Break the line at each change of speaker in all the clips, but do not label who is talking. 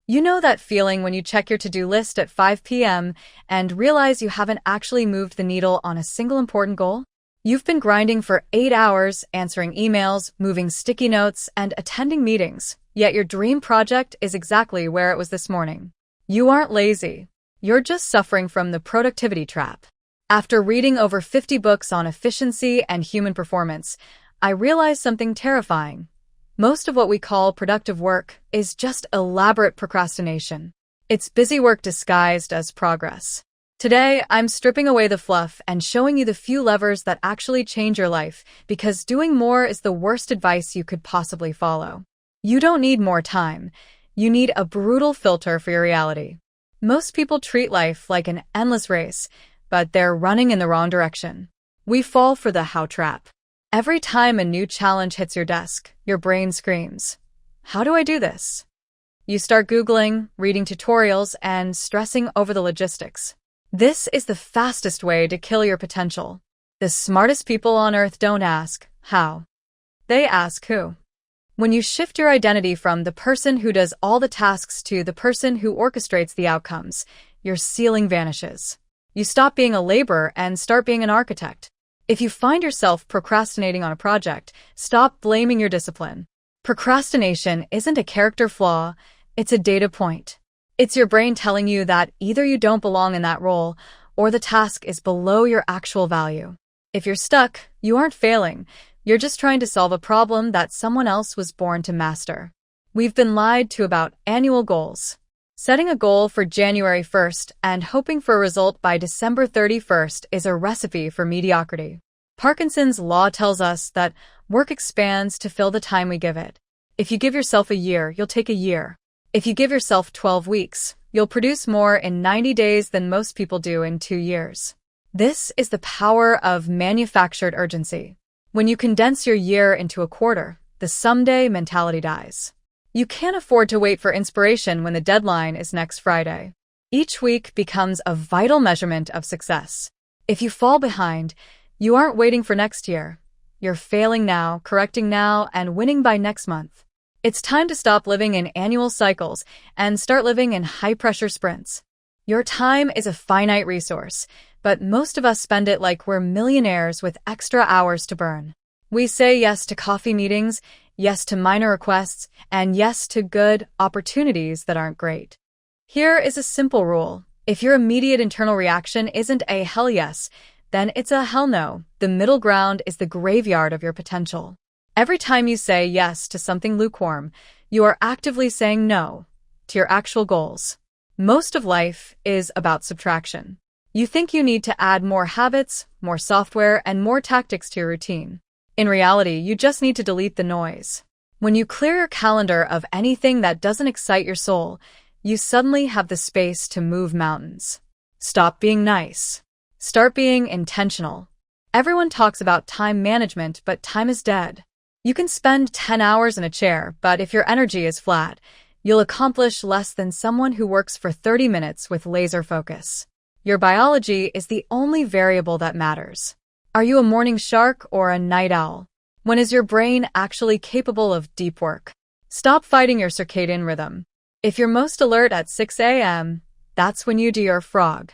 You know that feeling when you check your to-do list at 5 p.m. and realize you haven't actually moved the needle on a single important goal? You've been grinding for 8 hours, answering emails, moving sticky notes, and attending meetings, yet your dream project is exactly where it was this morning. You aren't lazy. You're just suffering from the productivity trap. After reading over 50 books on efficiency and human performance, I realized something terrifying. Most of what we call productive work is just elaborate procrastination. It's busy work disguised as progress. Today, I'm stripping away the fluff and showing you the few levers that actually change your life, because doing more is the worst advice you could possibly follow. You don't need more time. You need a brutal filter for your reality. Most people treat life like an endless race, but they're running in the wrong direction. We fall for the how trap. Every time a new challenge hits your desk, your brain screams, "How do I do this?" You start Googling, reading tutorials, and stressing over the logistics. This is the fastest way to kill your potential. The smartest people on earth don't ask, how? They ask who. When you shift your identity from the person who does all the tasks to the person who orchestrates the outcomes, your ceiling vanishes. You stop being a laborer and start being an architect. If you find yourself procrastinating on a project, stop blaming your discipline. Procrastination isn't a character flaw, it's a data point. It's your brain telling you that either you don't belong in that role or the task is below your actual value. If you're stuck, you aren't failing. You're just trying to solve a problem that someone else was born to master. We've been lied to about annual goals. Setting a goal for January 1st and hoping for a result by December 31st is a recipe for mediocrity. Parkinson's law tells us that work expands to fill the time we give it. If you give yourself a year, you'll take a year. If you give yourself 12 weeks, you'll produce more in 90 days than most people do in 2 years. This is the power of manufactured urgency. When you condense your year into a quarter, the someday mentality dies. You can't afford to wait for inspiration when the deadline is next Friday. Each week becomes a vital measurement of success. If you fall behind, you aren't waiting for next year. You're failing now, correcting now, and winning by next month. It's time to stop living in annual cycles and start living in high-pressure sprints. Your time is a finite resource, but most of us spend it like we're millionaires with extra hours to burn. We say yes to coffee meetings, yes to minor requests, and yes to good opportunities that aren't great. Here is a simple rule. If your immediate internal reaction isn't a hell yes, then it's a hell no. The middle ground is the graveyard of your potential. Every time you say yes to something lukewarm, you are actively saying no to your actual goals. Most of life is about subtraction. You think you need to add more habits, more software, and more tactics to your routine. In reality, you just need to delete the noise. When you clear your calendar of anything that doesn't excite your soul, you suddenly have the space to move mountains. Stop being nice. Start being intentional. Everyone talks about time management, but time is dead. You can spend 10 hours in a chair, but if your energy is flat, you'll accomplish less than someone who works for 30 minutes with laser focus. Your biology is the only variable that matters. Are you a morning shark or a night owl? When is your brain actually capable of deep work? Stop fighting your circadian rhythm. If you're most alert at 6 a.m., that's when you do your frog.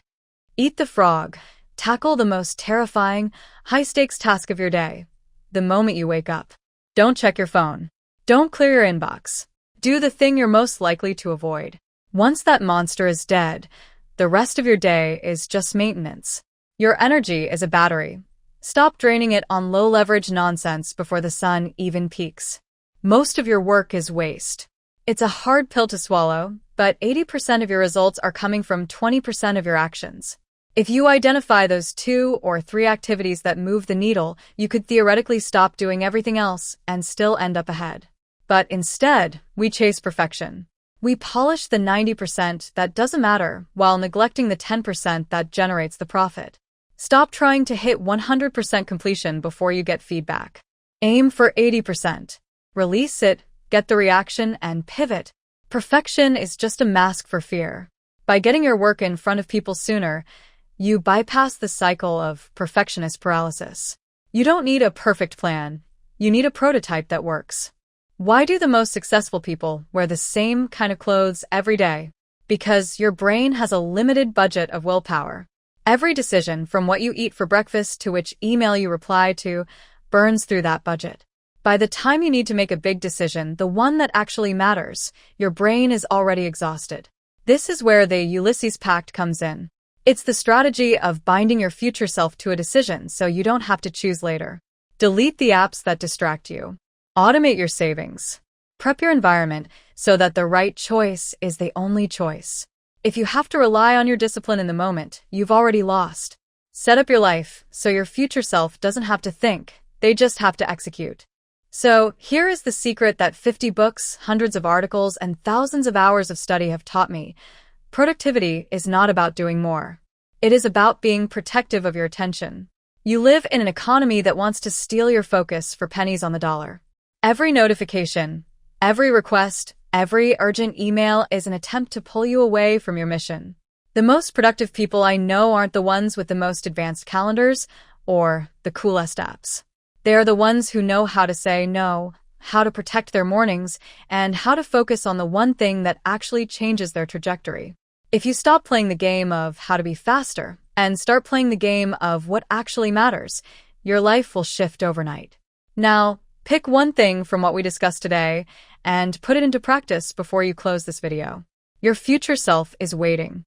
Eat the frog. Tackle the most terrifying, high-stakes task of your day, the moment you wake up. Don't check your phone. Don't clear your inbox. Do the thing you're most likely to avoid. Once that monster is dead, the rest of your day is just maintenance. Your energy is a battery. Stop draining it on low-leverage nonsense before the sun even peaks. Most of your work is waste. It's a hard pill to swallow, but 80% of your results are coming from 20% of your actions. If you identify those 2 or 3 activities that move the needle, you could theoretically stop doing everything else and still end up ahead. But instead, we chase perfection. We polish the 90% that doesn't matter while neglecting the 10% that generates the profit. Stop trying to hit 100% completion before you get feedback. Aim for 80%. Release it, get the reaction, and pivot. Perfection is just a mask for fear. By getting your work in front of people sooner, you bypass the cycle of perfectionist paralysis. You don't need a perfect plan. You need a prototype that works. Why do the most successful people wear the same kind of clothes every day? Because your brain has a limited budget of willpower. Every decision, from what you eat for breakfast to which email you reply to, burns through that budget. By the time you need to make a big decision, the one that actually matters, your brain is already exhausted. This is where the Ulysses Pact comes in. It's the strategy of binding your future self to a decision so you don't have to choose later. Delete the apps that distract you. Automate your savings. Prep your environment so that the right choice is the only choice. If you have to rely on your discipline in the moment, you've already lost. Set up your life so your future self doesn't have to think, they just have to execute. So, here is the secret that 50 books, hundreds of articles, and thousands of hours of study have taught me. Productivity is not about doing more. It is about being protective of your attention. You live in an economy that wants to steal your focus for pennies on the dollar. Every notification, every request, every urgent email is an attempt to pull you away from your mission. The most productive people I know aren't the ones with the most advanced calendars or the coolest apps. They are the ones who know how to say no, how to protect their mornings, and how to focus on the one thing that actually changes their trajectory. If you stop playing the game of how to be faster and start playing the game of what actually matters, your life will shift overnight. Now, pick one thing from what we discussed today and put it into practice before you close this video. Your future self is waiting.